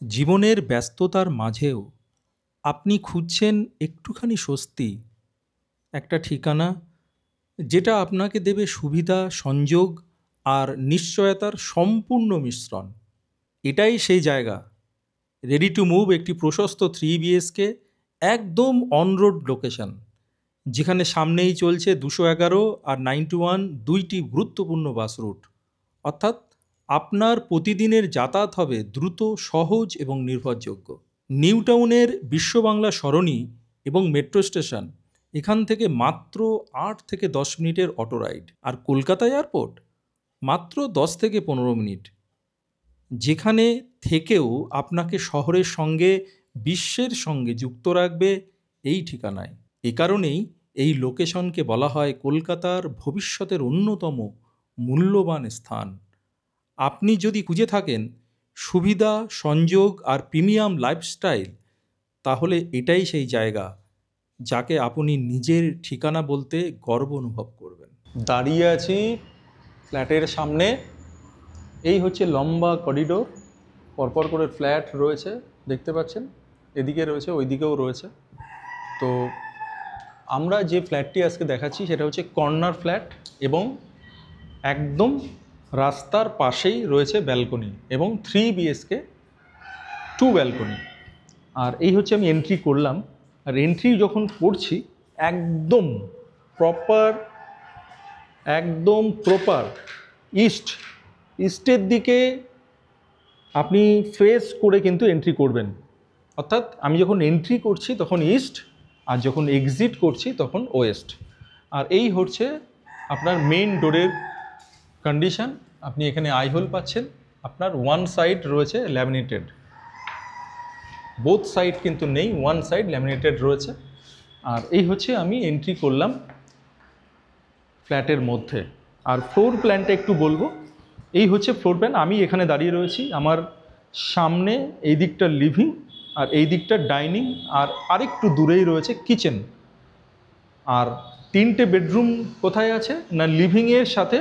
জীবনের ব্যস্ততার মাঝেও আপনি খুঁজছেন একটুখানি স্বস্তি, একটা ঠিকানা যেটা আপনাকে দেবে সুবিধা, সংযোগ আর নিশ্চয়তার সম্পূর্ণ মিশ্রণ। এটাই সেই জায়গা। রেডি টু মুভ একটি প্রশস্ত 3 BHK, একদম অন রোড লোকেশন, যেখানে সামনেই চলছে 211 আর 91 দুইটি গুরুত্বপূর্ণ বাস রুট। অর্থাৎ আপনার প্রতিদিনের যাতায়াত হবে দ্রুত, সহজ এবং নির্ভরযোগ্য। নিউ টাউনের বিশ্ববাংলা সরণি এবং মেট্রো স্টেশন এখান থেকে মাত্র 8 থেকে 10 মিনিটের অটো রাইড, আর কলকাতা এয়ারপোর্ট মাত্র 10 থেকে 15 মিনিট। যেখানে থেকেও আপনাকে শহরের সঙ্গে, বিশ্বের সঙ্গে যুক্ত রাখবে এই ঠিকানায়। এ কারণেই এই লোকেশনকে বলা হয় কলকাতার ভবিষ্যতের অন্যতম মূল্যবান স্থান। আপনি যদি খুঁজে থাকেন সুবিধা, সংযোগ আর প্রিমিয়াম লাইফস্টাইল, তাহলে এটাই সেই জায়গা যাকে আপনি নিজের ঠিকানা বলতে গর্ব অনুভব করবেন। দাঁড়িয়ে আছি ফ্ল্যাটের সামনে। এই হচ্ছে লম্বা করিডোর, পরপর করে ফ্ল্যাট রয়েছে, দেখতে পাচ্ছেন। এদিকে রয়েছে, ওইদিকেও রয়েছে। তো আমরা যে ফ্ল্যাটটি আজকে দেখাচ্ছি সেটা হচ্ছে কর্নার ফ্ল্যাট, এবং একদম রাস্তার পাশেই রয়েছে ব্যালকনি, এবং 3 BHK 2 ব্যালকনি। আর এই হচ্ছে আমি এন্ট্রি করলাম, আর এন্ট্রি যখন করছি একদম প্রপার ইস্টের দিকে আপনি ফেস করে কিন্তু এন্ট্রি করবেন। অর্থাৎ আমি যখন এন্ট্রি করছি তখন ইস্ট, আর যখন এক্সিট করছি তখন ওয়েস্ট। আর এই হচ্ছে আপনার মেইন ডোরের কন্ডিশন। আপনি এখানে আই হোল পাচ্ছেন। আপনার ওয়ান সাইড রয়েছে ল্যামিনেটেড, বোথ সাইড কিন্তু নেই, ওয়ান সাইড ল্যামিনেটেড রয়েছে। আর এই হচ্ছে আমি এন্ট্রি করলাম ফ্ল্যাটের মধ্যে। আর ফ্লোর প্ল্যানটা একটু বলবো। এই হচ্ছে ফ্লোর প্ল্যান। আমি এখানে দাঁড়িয়ে রয়েছি, আমার সামনে এই দিকটা লিভিং, আর এই দিকটা ডাইনিং, আর আরেকটু দূরেই রয়েছে কিচেন। আর 3টে বেডরুম কোথায় আছে না, লিভিংয়ের সাথে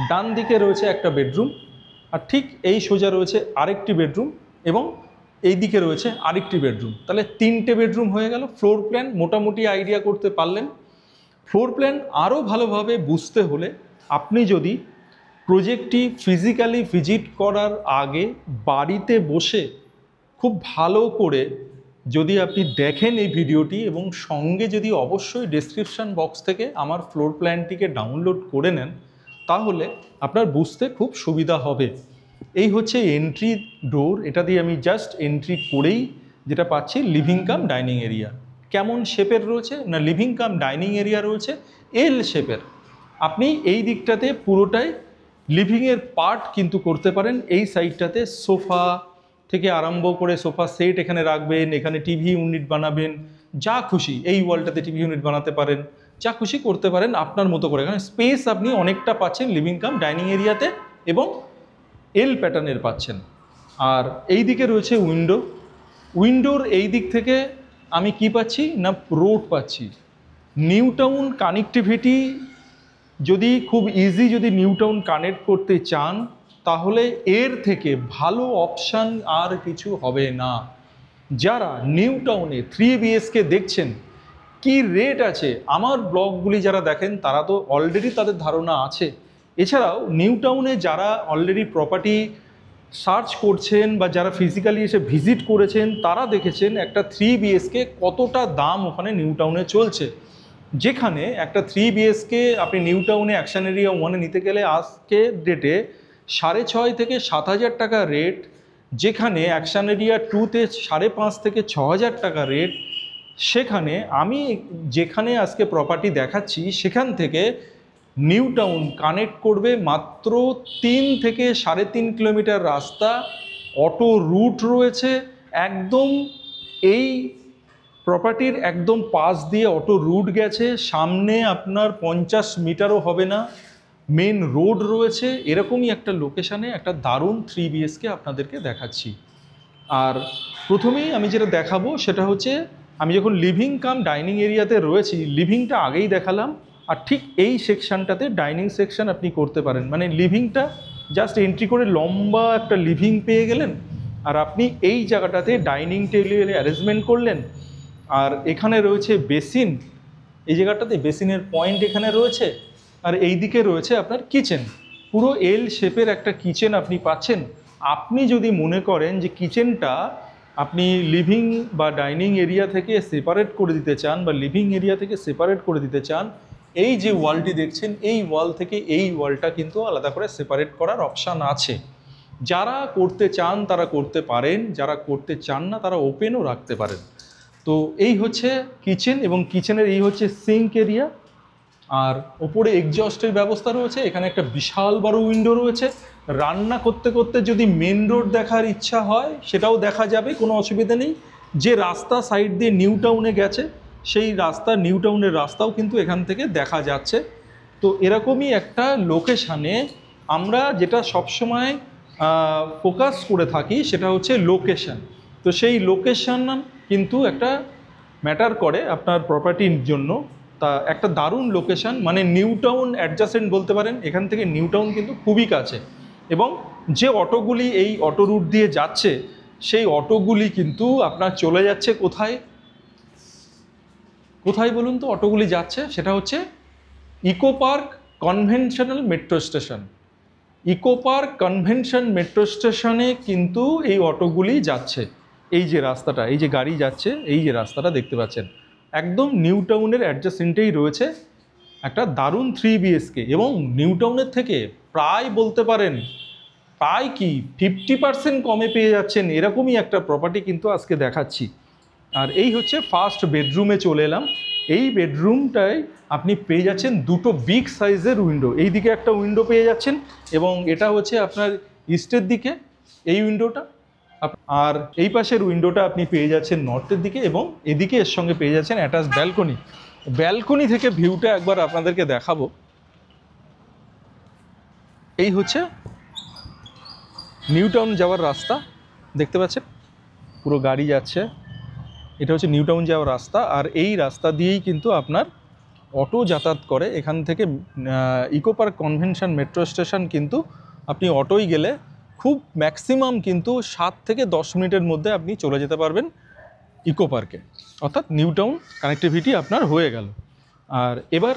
ডান দিকে রয়েছে একটা বেডরুম, আর ঠিক এই সোজা রয়েছে আরেকটি বেডরুম, এবং এই দিকে রয়েছে আরেকটি বেডরুম। তাহলে 3টে বেডরুম হয়ে গেল। ফ্লোর প্ল্যান মোটামুটি আইডিয়া করতে পারলেন। ফ্লোর প্ল্যান আরও ভালোভাবে বুঝতে হলে আপনি যদি প্রজেক্টটি ফিজিক্যালি ভিজিট করার আগে বাড়িতে বসে খুব ভালো করে যদি আপনি দেখেন এই ভিডিওটি, এবং সঙ্গে যদি অবশ্যই ডেসক্রিপশান বক্স থেকে আমার ফ্লোর প্ল্যানটিকে ডাউনলোড করে নেন, তাহলে আপনার বুঝতে খুব সুবিধা হবে। এই হচ্ছে এন্ট্রি ডোর। এটা দিয়ে আমি জাস্ট এন্ট্রি করেই যেটা পাচ্ছি লিভিং কাম ডাইনিং এরিয়া। কেমন শেপের রয়েছে না, লিভিং কাম ডাইনিং এরিয়া রয়েছে এল শেপের। আপনি এই দিকটাতে পুরোটাই লিভিংয়ের পার্ট কিন্তু করতে পারেন। এই সাইডটাতে সোফা থেকে আরম্ভ করে সোফা সেট এখানে রাখবেন, এখানে টিভি ইউনিট বানাবেন, যা খুশি এই ওয়ালটাতে টিভি ইউনিট বানাতে পারেন, যা খুশি করতে পারেন আপনার মতো করে। এখানে স্পেস আপনি অনেকটা পাচ্ছেন লিভিং কাম ডাইনিং এরিয়াতে, এবং এল প্যাটার্নের পাচ্ছেন। আর এই দিকে রয়েছে উইন্ডো। উইন্ডোর এই দিক থেকে আমি কি পাচ্ছি না, রোড পাচ্ছি। নিউ টাউন কানেক্টিভিটি যদি খুব ইজি যদি নিউ টাউন কানেক্ট করতে চান, তাহলে এর থেকে ভালো অপশান আর কিছু হবে না। যারা নিউ টাউনে 3 BHK দেখছেন, কি রেট আছে, আমার ব্লগগুলি যারা দেখেন তারা তো অলরেডি তাদের ধারণা আছে। এছাড়াও নিউ টাউনে যারা অলরেডি প্রপার্টি সার্চ করছেন বা যারা ফিজিক্যালি এসে ভিজিট করেছেন, তারা দেখেছেন একটা 3 BHK কতটা দাম ওখানে নিউ টাউনে চলছে। যেখানে একটা 3 BHK আপনি নিউ টাউনে অ্যাকশন এরিয়া 1-এ নিতে গেলে আজকে ডেটে 6,500 থেকে 7,000 টাকা রেট, যেখানে অ্যাকশন এরিয়া 2-তে 5,500 থেকে 6,000 টাকা রেট। সেখানে আমি যেখানে আজকে প্রপার্টি দেখাচ্ছি সেখান থেকে নিউ টাউন কানেক্ট করবে মাত্র 3 থেকে 3.5 কিলোমিটার রাস্তা। অটো রুট রয়েছে একদম, এই প্রপার্টির একদম পাশ দিয়ে অটো রুট গেছে। সামনে আপনার 50 মিটারও হবে না মেন রোড রয়েছে। এরকমই একটা লোকেশানে একটা দারুণ 3 BHK আপনাদেরকে দেখাচ্ছি। আর প্রথমেই আমি যেটা দেখাবো সেটা হচ্ছে, আমি যখন লিভিং কাম ডাইনিং এরিয়াতে রয়েছি, লিভিংটা আগেই দেখালাম, আর ঠিক এই সেকশানটাতে ডাইনিং সেকশন আপনি করতে পারেন। মানে লিভিংটা জাস্ট এন্ট্রি করে লম্বা একটা লিভিং পেয়ে গেলেন, আর আপনি এই জায়গাটাতে ডাইনিং টেবিলের অ্যারেঞ্জমেন্ট করলেন। আর এখানে রয়েছে বেসিন, এই জায়গাটাতে বেসিনের পয়েন্ট এখানে রয়েছে, আর এই দিকে রয়েছে আপনার কিচেন। পুরো এল শেপের একটা কিচেন আপনি পাচ্ছেন। আপনি যদি মনে করেন যে কিচেনটা আপনি লিভিং বা ডাইনিং এরিয়া থেকে সেপারেট করে দিতে চান, বা লিভিং এরিয়া থেকে সেপারেট করে দিতে চান, এই যে ওয়ালটি দেখছেন, এই ওয়াল থেকে এই ওয়ালটা কিন্তু আলাদা করে সেপারেট করার অপশান আছে। যারা করতে চান তারা করতে পারেন, যারা করতে চান না তারা ওপেনও রাখতে পারেন। তো এই হচ্ছে কিচেন, এবং কিচেনের এই হচ্ছে সিঙ্ক এরিয়া। আর ওপরে এক্সজস্টের ব্যবস্থা রয়েছে, এখানে একটা বিশাল বড় উইন্ডো রয়েছে। রান্না করতে করতে যদি মেন রোড দেখার ইচ্ছা হয় সেটাও দেখা যাবে, কোনো অসুবিধা নেই। যে রাস্তা সাইড দিয়ে নিউ টাউনে গেছে, সেই রাস্তা, নিউ টাউনের রাস্তাও কিন্তু এখান থেকে দেখা যাচ্ছে। তো এরকমই একটা লোকেশানে আমরা যেটা সবসময় ফোকাস করে থাকি সেটা হচ্ছে লোকেশান। তো সেই লোকেশান কিন্তু একটা ম্যাটার করে আপনার প্রপার্টির জন্য। তা একটা দারুণ লোকেশান, মানে নিউ টাউন অ্যাডজাসেন্ট বলতে পারেন। এখান থেকে নিউ টাউন কিন্তু খুবই কাছে, এবং যে অটোগুলি এই অটো রুট দিয়ে যাচ্ছে সেই অটোগুলি কিন্তু আপনার চলে যাচ্ছে কোথায়, কোথায় বলুন তো অটোগুলি যাচ্ছে? সেটা হচ্ছে eco park conventional metro station. Eco park convention metro স্টেশনে কিন্তু এই অটোগুলি যাচ্ছে। এই যে রাস্তাটা, এই যে গাড়ি যাচ্ছে, এই যে রাস্তাটা দেখতে পাচ্ছেন, একদম নিউ টাউনের অ্যাডজাসেন্টেই রয়েছে একটা দারুণ 3 BHK, এবং নিউ টাউনের থেকে প্রায় বলতে পারেন প্রায় কি 50% কমে পেয়ে যাচ্ছেন, এরকমই একটা প্রপার্টি কিন্তু আজকে দেখাচ্ছি। আর এই হচ্ছে ফার্স্ট বেডরুমে চলে এলাম। এই বেডরুমটায় আপনি পেয়ে যাচ্ছেন দুটো বিগ সাইজের উইন্ডো। এই দিকে একটা উইন্ডো পেয়ে যাচ্ছেন, এবং এটা হচ্ছে আপনার ইস্টের দিকে এই উইন্ডোটা, আর এই পাশের উইন্ডোটা আপনি পেয়ে যাচ্ছেন নর্থের দিকে, এবং এদিকে এর সঙ্গে পেয়ে যাচ্ছেন অ্যাটাচ ব্যালকনি। ব্যালকনি থেকে ভিউটা একবার আপনাদেরকে দেখাবো। এই হচ্ছে নিউ টাউন যাওয়ার রাস্তা, দেখতে পাচ্ছেন পুরো গাড়ি যাচ্ছে। এটা হচ্ছে নিউ টাউন যাওয়ার রাস্তা, আর এই রাস্তা দিয়েই কিন্তু আপনার অটো যাতায়াত করে। এখান থেকে eco park convention metro station কিন্তু আপনি অটোই গেলে খুব ম্যাক্সিমাম কিন্তু 7 থেকে 10 মিনিটের মধ্যে আপনি চলে যেতে পারবেন ইকো পার্কে, অর্থাৎ নিউ টাউন কানেক্টিভিটি আপনার হয়ে গেল। আর এবার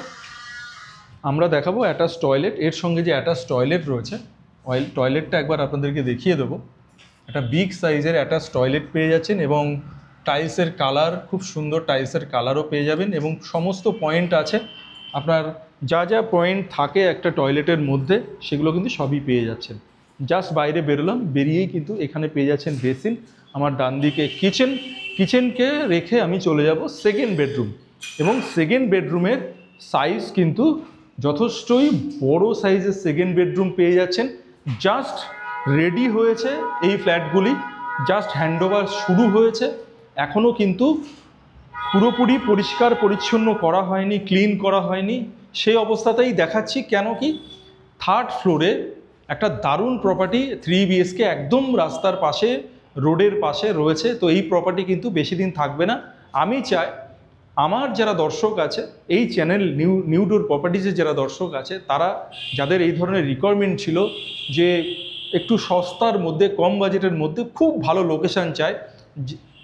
আমরা দেখাবো অ্যাটাচ টয়লেট। এর সঙ্গে যে অ্যাটাচ টয়লেট রয়েছে, টয়লেটটা একবার আপনাদেরকে দেখিয়ে দেবো। একটা বিগ সাইজের অ্যাটাচ টয়লেট পেয়ে যাচ্ছেন, এবং টাইলসের কালার খুব সুন্দর, টাইলসের কালারও পেয়ে যাবেন, এবং সমস্ত পয়েন্ট আছে আপনার। যা যা পয়েন্ট থাকে একটা টয়লেটের মধ্যে সেগুলো কিন্তু সবই পেয়ে যাচ্ছেন। জাস্ট বাইরে বেরোলাম, বেরিয়েই কিন্তু এখানে পেয়ে যাচ্ছেন বেসিন। আমার ডান দিকে কিচেন, কিচেনকে রেখে আমি চলে যাব সেকেন্ড বেডরুম, এবং সেকেন্ড বেডরুমের সাইজ কিন্তু যথেষ্টই বড় সাইজের সেকেন্ড বেডরুম পেয়ে যাচ্ছেন। জাস্ট রেডি হয়েছে এই ফ্ল্যাটগুলি, জাস্ট হ্যান্ডওভার শুরু হয়েছে, এখনও কিন্তু পুরোপুরি পরিষ্কার পরিচ্ছন্ন করা হয়নি, ক্লিন করা হয়নি। সেই অবস্থাতেই দেখাচ্ছি, কেন কি থার্ড ফ্লোরে একটা দারুণ প্রপার্টি 3 BHK একদম রাস্তার পাশে, রোডের পাশে রয়েছে। তো এই প্রপার্টি কিন্তু বেশি দিন থাকবে না। আমি চাই আমার যারা দর্শক আছে, এই চ্যানেল নিউ ডোর প্রপার্টিজের যারা দর্শক আছে, তারা যাদের এই ধরনের রিকোয়ারমেন্ট ছিল যে একটু সস্তার মধ্যে, কম বাজেটের মধ্যে খুব ভালো লোকেশান চায়,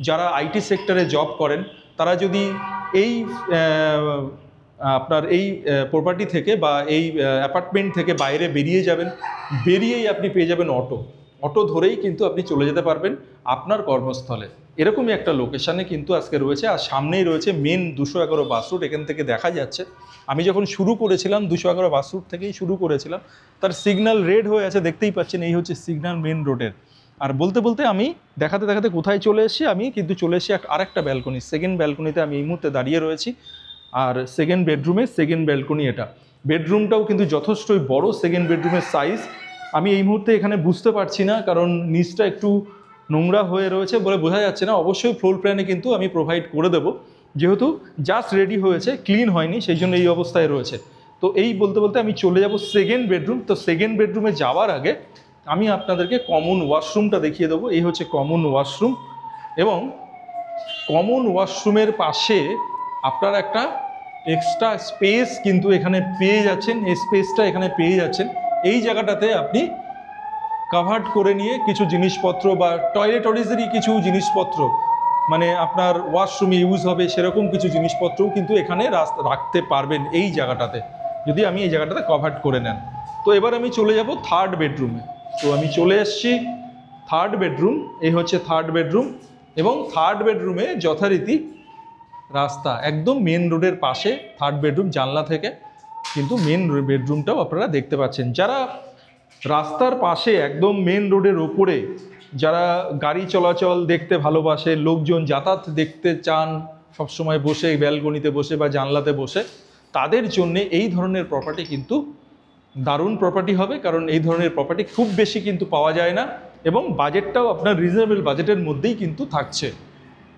যারা আইটি সেক্টরে জব করেন, তারা যদি এই আপনার এই প্রপার্টি থেকে বা এই অ্যাপার্টমেন্ট থেকে বাইরে বেরিয়ে যাবেন, বেরিয়েই আপনি পেয়ে যাবেন অটো ধরেই কিন্তু আপনি চলে যেতে পারবেন আপনার কর্মস্থলে। এরকমই একটা লোকেশানে কিন্তু আজকে রয়েছে। আর সামনেই রয়েছে মেন 211 বাস রুট। এখান থেকে দেখা যাচ্ছে, আমি যখন শুরু করেছিলাম 211 বাস রুট থেকেই শুরু করেছিলাম, তার সিগন্যাল রেড হয়ে আছে, দেখতেই পাচ্ছেন। এই হচ্ছে সিগন্যাল মেন রোডের। আর বলতে বলতে আমি দেখাতে দেখাতে কোথায় চলে এসেছি, আমি কিন্তু চলে এসেছি আরেকটা ব্যালকনি, সেকেন্ড ব্যালকনিতে আমি এই মুহূর্তে দাঁড়িয়ে রয়েছি। আর সেকেন্ড বেডরুমে সেকেন্ড ব্যালকনি এটা। বেডরুমটাও কিন্তু যথেষ্টই বড়, সেকেন্ড বেডরুমের সাইজ। আমি এই মুহূর্তে এখানে বুঝতে পারছি না, কারণ নিচটা একটু নোংরা হয়ে রয়েছে বলে বোঝা যাচ্ছে না। অবশ্যই ফ্লোর প্ল্যানে কিন্তু আমি প্রোভাইড করে দেবো, যেহেতু জাস্ট রেডি হয়েছে, ক্লিন হয়নি, সেই জন্য এই অবস্থায় রয়েছে। তো এই বলতে বলতে আমি চলে যাব সেকেন্ড বেডরুম। তো সেকেন্ড বেডরুমে যাওয়ার আগে আমি আপনাদেরকে কমন ওয়াশরুমটা দেখিয়ে দেবো। এই হচ্ছে কমন ওয়াশরুম, এবং কমন ওয়াশরুমের পাশে আপনারা একটা এক্সট্রা স্পেস কিন্তু এখানে পেয়ে যাচ্ছেন। এই স্পেসটা এখানে পেয়ে যাচ্ছেন। এই জায়গাটাতে আপনি কাভার্ড করে নিয়ে কিছু জিনিসপত্র বা টয়লেটরিজেরই কিছু জিনিসপত্র, মানে আপনার ওয়াশরুমে ইউজ হবে সেরকম কিছু জিনিসপত্রও কিন্তু এখানে রাখতে পারবেন এই জায়গাটাতে, যদি আমি এই জায়গাটাতে কাভার্ড করে নেন। তো এবার আমি চলে যাব থার্ড বেডরুমে। তো আমি চলে এসেছি থার্ড বেডরুম, এই হচ্ছে থার্ড বেডরুম, এবং থার্ড বেডরুমে যথারীতি রাস্তা একদম মেন রোডের পাশে থার্ড বেডরুম, জানলা থেকে কিন্তু মেন বেডরুমটাও আপনারা দেখতে পাচ্ছেন। যারা রাস্তার পাশে একদম মেন রোডের ওপরে যারা গাড়ি চলাচল দেখতে ভালোবাসে, লোকজন যাতায়াত দেখতে চান সবসময় বসে ব্যালকনিতে বসে বা জানলাতে বসে, তাদের জন্যে এই ধরনের প্রপার্টি কিন্তু দারুণ প্রপার্টি হবে, কারণ এই ধরনের প্রপার্টি খুব বেশি কিন্তু পাওয়া যায় না, এবং বাজেটটাও আপনার রিজনেবল বাজেটের মধ্যেই কিন্তু থাকছে।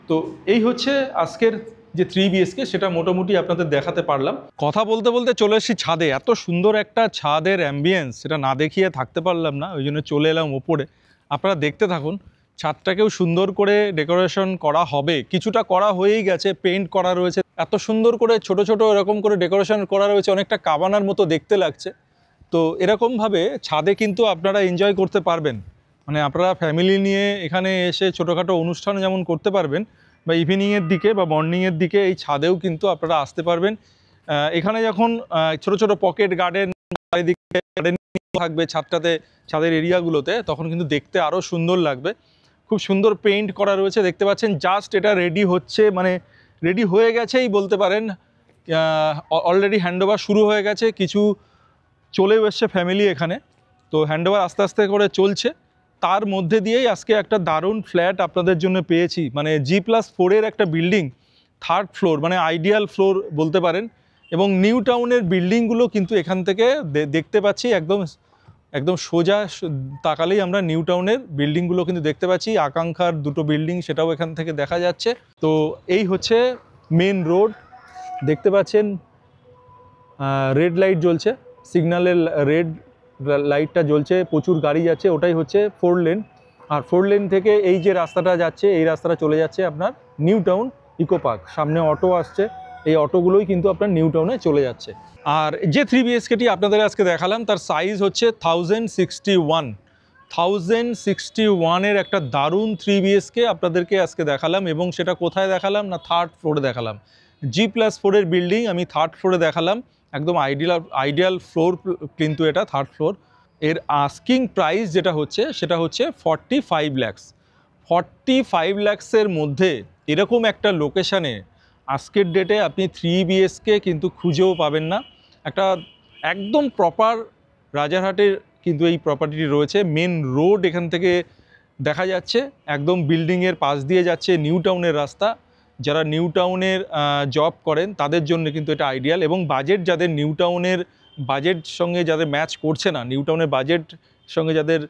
তো এই হচ্ছে আজকের যে 3 BHK, সেটা মোটামুটি আপনাদের দেখাতে পারলাম। কথা বলতে বলতে চলে এসেছি ছাদে। এত সুন্দর একটা ছাদের অ্যাম্বিয়েন্স, সেটা না দেখিয়ে থাকতে পারলাম না, ওই জন্য চলে এলাম ওপরে। আপনারা দেখতে থাকুন। ছাদটাকেও সুন্দর করে ডেকোরেশন করা হবে, কিছুটা করা হয়েই গেছে, পেইন্ট করা রয়েছে, এত সুন্দর করে ছোট ছোট এরকম করে ডেকোরেশন করা রয়েছে, অনেকটা কাবানার মতো দেখতে লাগছে। তো এরকমভাবে ছাদে কিন্তু আপনারা এনজয় করতে পারবেন, মানে আপনারা ফ্যামিলি নিয়ে এখানে এসে ছোটোখাটো অনুষ্ঠান যেমন করতে পারবেন, বা ইভিনিংয়ের দিকে বা মর্নিংয়ের দিকে এই ছাদেও কিন্তু আপনারা আসতে পারবেন। এখানে যখন ছোট ছোট পকেট গার্ডেন চারিদিকে থাকবে ছাদটাতে, ছাদের এরিয়াগুলোতে, তখন কিন্তু দেখতে আরও সুন্দর লাগবে। খুব সুন্দর পেইন্ট করা রয়েছে দেখতে পাচ্ছেন। জাস্ট এটা রেডি হচ্ছে, মানে রেডি হয়ে গেছেই বলতে পারেন, অলরেডি হ্যান্ডওভার শুরু হয়ে গেছে, কিছু চলেও এসছে ফ্যামিলি এখানে। তো হ্যান্ডওভার আস্তে আস্তে করে চলছে, তার মধ্যে দিয়েই আজকে একটা দারুণ ফ্ল্যাট আপনাদের জন্য পেয়েছি। মানে G+4 একটা বিল্ডিং, থার্ড ফ্লোর, মানে আইডিয়াল ফ্লোর বলতে পারেন। এবং নিউ টাউনের বিল্ডিংগুলো কিন্তু এখান থেকে দেখতে পাচ্ছি, একদম একদম সোজা তাকালেই আমরা নিউ টাউনের বিল্ডিংগুলো কিন্তু দেখতে পাচ্ছি। আকাঙ্ক্ষার দুটো বিল্ডিং, সেটাও এখান থেকে দেখা যাচ্ছে। তো এই হচ্ছে মেন রোড, দেখতে পাচ্ছেন রেড লাইট জ্বলছে, সিগন্যালের রেড লাইটটা জ্বলছে, প্রচুর গাড়ি যাচ্ছে, ওটাই হচ্ছে 4 লেন। আর 4 লেন থেকে এই যে রাস্তাটা যাচ্ছে, এই রাস্তাটা চলে যাচ্ছে আপনার নিউ টাউন ইকো পার্ক। সামনে অটো আসছে, এই অটোগুলোই কিন্তু আপনার নিউ টাউনে চলে যাচ্ছে। আর যে 3 BHKটি আপনাদের আজকে দেখালাম, তার সাইজ হচ্ছে 1061 একটা দারুণ 3 BHK আপনাদেরকে আজকে দেখালাম। এবং সেটা কোথায় দেখালাম না, থার্ড ফ্লোরে দেখালাম। G+4 বিল্ডিং আমি থার্ড ফ্লোরে দেখালাম, একদম আইডিয়াল ফ্লোর কিন্তু এটা থার্ড ফ্লোর। এর আস্কিং প্রাইস যেটা হচ্ছে সেটা হচ্ছে 45 lakhs। 45 lakhsের মধ্যে এরকম একটা লোকেশানে আজকের ডেটে আপনি 3 BHK কিন্তু খুঁজেও পাবেন না। একটা একদম প্রপার রাজারহাটের কিন্তু এই প্রপার্টিটি রয়েছে। মেন রোড এখান থেকে দেখা যাচ্ছে, একদম বিল্ডিংয়ের পাশ দিয়ে যাচ্ছে নিউ টাউনের রাস্তা। যারা নিউ টাউনের জব করেন তাদের জন্য কিন্তু এটা আইডিয়াল। এবং বাজেট যাদের নিউ টাউনের বাজেট সঙ্গে যাদের ম্যাচ করছে না, নিউ টাউনের বাজেট সঙ্গে যাদের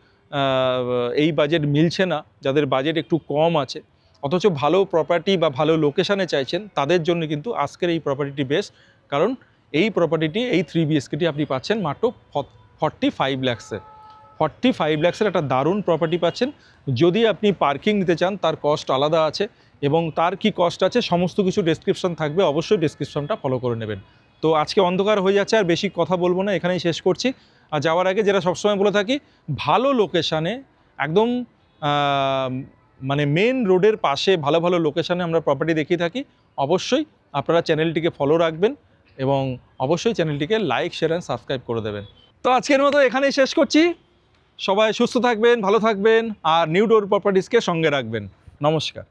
এই বাজেট মিলছে না, যাদের বাজেট একটু কম আছে অথচ ভালো প্রপার্টি বা ভালো লোকেশানে চাইছেন, তাদের জন্য কিন্তু আজকের এই প্রপার্টিটি বেস্ট। কারণ এই প্রপার্টিটি, এই 3 BHKটি আপনি পাচ্ছেন মাত্র 45 lakhsে। 45 lakhsের একটা দারুণ প্রপার্টি পাচ্ছেন। যদি আপনি পার্কিং নিতে চান, তার কস্ট আলাদা আছে, এবং তার কি কস্ট আছে সমস্ত কিছু ডেসক্রিপশন থাকবে, অবশ্যই ডেসক্রিপশনটা ফলো করে নেবেন। তো আজকে অন্ধকার হয়ে যাচ্ছে, আর বেশি কথা বলবো না, এখানেই শেষ করছি। আর যাওয়ার আগে যেটা সবসময় বলে থাকি, ভালো লোকেশানে একদম মানে মেন রোডের পাশে ভালো ভালো লোকেশানে আমরা প্রপার্টি দেখিয়ে থাকি। অবশ্যই আপনারা চ্যানেলটিকে ফলো রাখবেন, এবং অবশ্যই চ্যানেলটিকে লাইক, শেয়ার অ্যান্ড সাবস্ক্রাইব করে দেবেন। তো আজকের মতো এখানেই শেষ করছি। সবাই সুস্থ থাকবেন, ভালো থাকবেন, আর নিউ ডোর প্রপার্টিজকে সঙ্গে রাখবেন। নমস্কার।